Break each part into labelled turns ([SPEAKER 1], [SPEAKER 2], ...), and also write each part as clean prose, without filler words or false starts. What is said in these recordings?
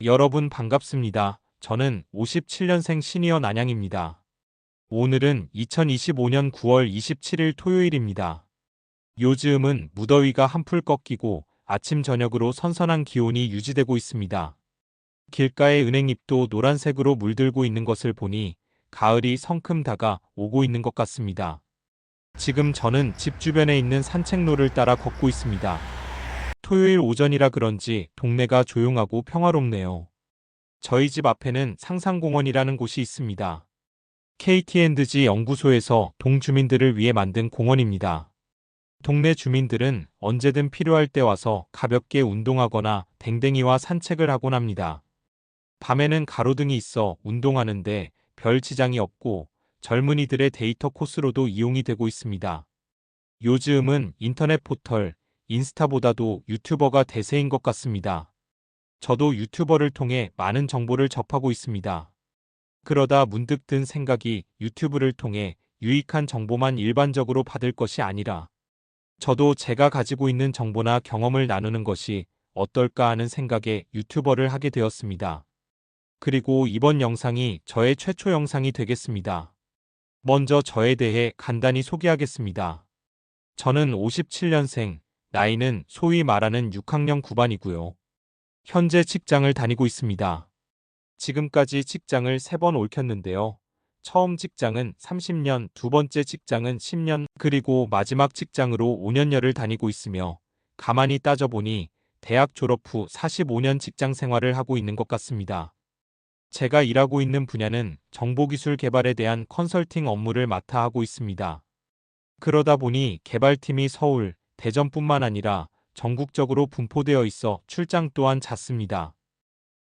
[SPEAKER 1] 여러분 반갑습니다. 저는 57년생 시니어 난양입니다. 오늘은 2025년 9월 27일 토요일입니다. 요즘은 무더위가 한풀 꺾이고 아침 저녁으로 선선한 기온이 유지되고 있습니다. 길가의 은행잎도 노란색으로 물들고 있는 것을 보니 가을이 성큼 다가오고 있는 것 같습니다. 지금 저는 집 주변에 있는 산책로를 따라 걷고 있습니다. 토요일 오전이라 그런지 동네가 조용하고 평화롭네요. 저희 집 앞에는 상상공원이라는 곳이 있습니다. KT&G 연구소에서 동주민들을 위해 만든 공원입니다. 동네 주민들은 언제든 필요할 때 와서 가볍게 운동하거나 댕댕이와 산책을 하곤 합니다. 밤에는 가로등이 있어 운동하는데 별 지장이 없고 젊은이들의 데이터 코스로도 이용이 되고 있습니다. 요즘은 인터넷 포털, 인스타보다도 유튜버가 대세인 것 같습니다. 저도 유튜버를 통해 많은 정보를 접하고 있습니다. 그러다 문득 든 생각이 유튜브를 통해 유익한 정보만 일반적으로 받을 것이 아니라 저도 제가 가지고 있는 정보나 경험을 나누는 것이 어떨까 하는 생각에 유튜버를 하게 되었습니다. 그리고 이번 영상이 저의 최초 영상이 되겠습니다. 먼저 저에 대해 간단히 소개하겠습니다. 저는 57년생, 나이는 소위 말하는 6학년 9반이고요. 현재 직장을 다니고 있습니다. 지금까지 직장을 3번 옮겼는데요. 처음 직장은 30년, 두 번째 직장은 10년, 그리고 마지막 직장으로 5년여를 다니고 있으며 가만히 따져보니 대학 졸업 후 45년 직장 생활을 하고 있는 것 같습니다. 제가 일하고 있는 분야는 정보기술 개발에 대한 컨설팅 업무를 맡아 하고 있습니다. 그러다 보니 개발팀이 서울, 대전뿐만 아니라 전국적으로 분포되어 있어 출장 또한 잦습니다.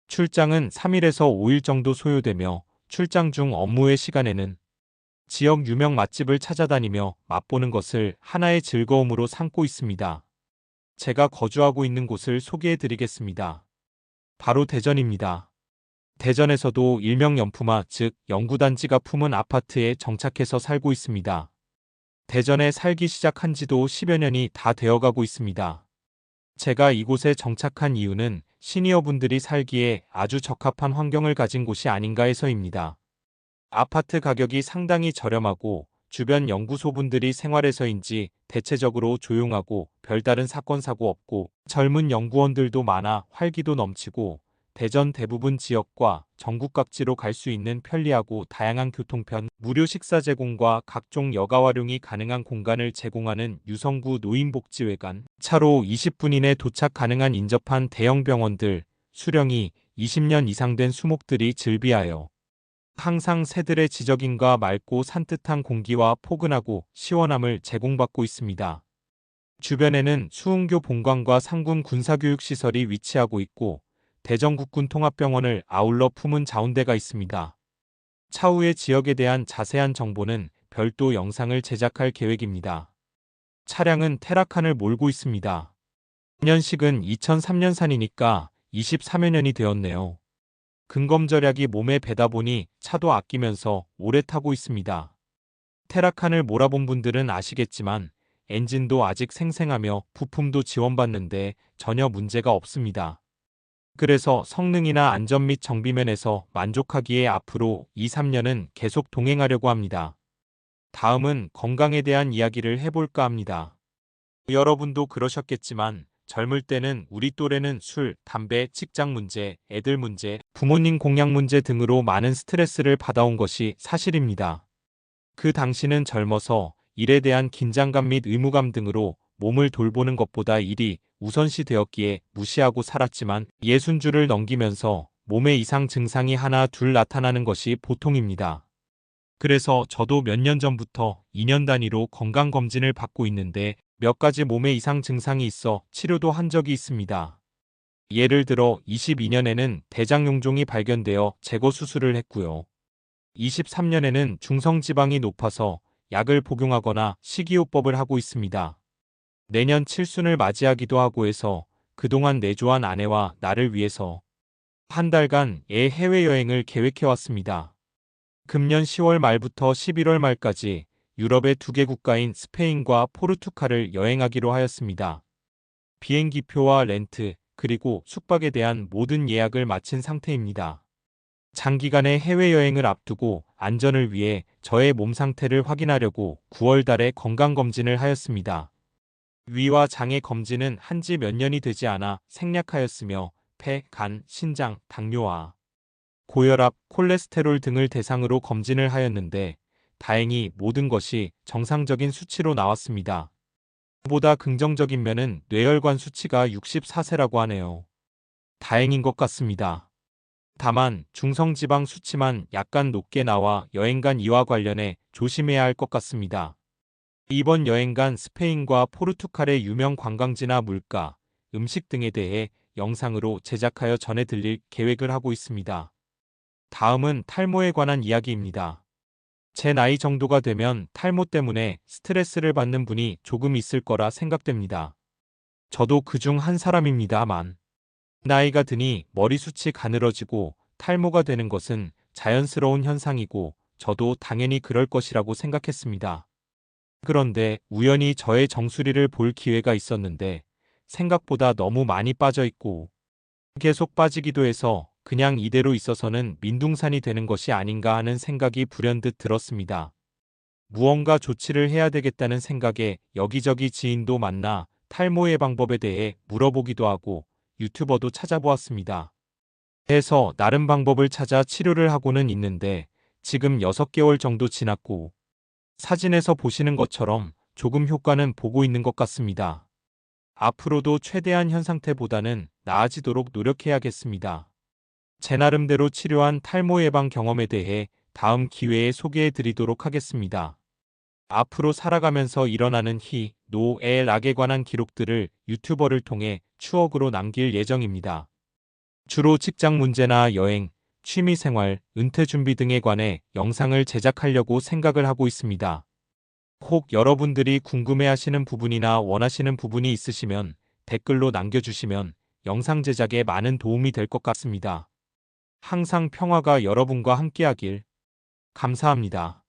[SPEAKER 1] 출장은 3일에서 5일 정도 소요되며 출장 중 업무의 시간에는 지역 유명 맛집을 찾아다니며 맛보는 것을 하나의 즐거움으로 삼고 있습니다. 제가 거주하고 있는 곳을 소개해 드리겠습니다. 바로 대전입니다. 대전에서도 일명 연푸마, 즉 연구단지가 품은 아파트에 정착해서 살고 있습니다. 대전에 살기 시작한 지도 10여 년이 다 되어가고 있습니다. 제가 이곳에 정착한 이유는 시니어분들이 살기에 아주 적합한 환경을 가진 곳이 아닌가 해서입니다. 아파트 가격이 상당히 저렴하고 주변 연구소분들이 생활해서인지 대체적으로 조용하고 별다른 사건 사고 없고 젊은 연구원들도 많아 활기도 넘치고 대전 대부분 지역과 전국 각지로 갈 수 있는 편리하고 다양한 교통편, 무료 식사 제공과 각종 여가 활용이 가능한 공간을 제공하는 유성구 노인복지회관, 차로 20분 이내 도착 가능한 인접한 대형 병원들, 수령이 20년 이상 된 수목들이 즐비하여 항상 새들의 지저귀과 맑고 산뜻한 공기와 포근하고 시원함을 제공받고 있습니다. 주변에는 수은교 본관과 상군 군사교육시설이 위치하고 있고 대전국군 통합병원을 아울러 품은 자운대가 있습니다. 차후의 지역에 대한 자세한 정보는 별도 영상을 제작할 계획입니다. 차량은 테라칸을 몰고 있습니다. 년식은 2003년산이니까 23여 년이 되었네요. 근검절약이 몸에 배다 보니 차도 아끼면서 오래 타고 있습니다. 테라칸을 몰아본 분들은 아시겠지만 엔진도 아직 생생하며 부품도 지원받는데 전혀 문제가 없습니다. 그래서 성능이나 안전 및 정비면에서 만족하기에 앞으로 2, 3년은 계속 동행하려고 합니다. 다음은 건강에 대한 이야기를 해볼까 합니다. 여러분도 그러셨겠지만 젊을 때는 우리 또래는 술, 담배, 직장 문제, 애들 문제, 부모님 공약 문제 등으로 많은 스트레스를 받아온 것이 사실입니다. 그 당시는 젊어서 일에 대한 긴장감 및 의무감 등으로 몸을 돌보는 것보다 일이 우선시 되었기에 무시하고 살았지만 60주를 넘기면서 몸에 이상 증상이 하나 둘 나타나는 것이 보통입니다. 그래서 저도 몇 년 전부터 2년 단위로 건강검진을 받고 있는데 몇 가지 몸에 이상 증상이 있어 치료도 한 적이 있습니다. 예를 들어 22년에는 대장용종이 발견되어 제거 수술을 했고요. 23년에는 중성지방이 높아서 약을 복용하거나 식이요법을 하고 있습니다. 내년 칠순을 맞이하기도 하고 해서 그동안 내조한 아내와 나를 위해서 한 달간 해외여행을 계획해왔습니다. 금년 10월 말부터 11월 말까지 유럽의 2개 국가인 스페인과 포르투갈을 여행하기로 하였습니다. 비행기표와 렌트, 그리고 숙박에 대한 모든 예약을 마친 상태입니다. 장기간의 해외여행을 앞두고 안전을 위해 저의 몸 상태를 확인하려고 9월 달에 건강검진을 하였습니다. 위와 장의 검진은 한지 몇 년이 되지 않아 생략하였으며 폐, 간, 신장, 당뇨와 고혈압, 콜레스테롤 등을 대상으로 검진을 하였는데 다행히 모든 것이 정상적인 수치로 나왔습니다. 보다 긍정적인 면은 뇌혈관 수치가 64세라고 하네요. 다행인 것 같습니다. 다만 중성지방 수치만 약간 높게 나와 여행간 이와 관련해 조심해야 할 것 같습니다. 이번 여행간 스페인과 포르투갈의 유명 관광지나 물가, 음식 등에 대해 영상으로 제작하여 전해드릴 계획을 하고 있습니다. 다음은 탈모에 관한 이야기입니다. 제 나이 정도가 되면 탈모 때문에 스트레스를 받는 분이 조금 있을 거라 생각됩니다. 저도 그중 한 사람입니다만 나이가 드니 머리숱이 가늘어지고 탈모가 되는 것은 자연스러운 현상이고 저도 당연히 그럴 것이라고 생각했습니다. 그런데 우연히 저의 정수리를 볼 기회가 있었는데 생각보다 너무 많이 빠져 있고 계속 빠지기도 해서 그냥 이대로 있어서는 민둥산이 되는 것이 아닌가 하는 생각이 불현듯 들었습니다. 무언가 조치를 해야 되겠다는 생각에 여기저기 지인도 만나 탈모 예방법에 대해 물어보기도 하고 유튜버도 찾아보았습니다. 해서 나름 방법을 찾아 치료를 하고는 있는데 지금 6개월 정도 지났고 사진에서 보시는 것처럼 조금 효과는 보고 있는 것 같습니다. 앞으로도 최대한 현 상태보다는 나아지도록 노력해야겠습니다. 제 나름대로 치료한 탈모 예방 경험에 대해 다음 기회에 소개해 드리도록 하겠습니다. 앞으로 살아가면서 일어나는 희, 노, 애, 락에 관한 기록들을 유튜버를 통해 추억으로 남길 예정입니다. 주로 직장 문제나 여행, 취미생활, 은퇴 준비 등에 관해 영상을 제작하려고 생각을 하고 있습니다. 혹 여러분들이 궁금해하시는 부분이나 원하시는 부분이 있으시면 댓글로 남겨주시면 영상 제작에 많은 도움이 될 것 같습니다. 항상 평화가 여러분과 함께하길. 감사합니다.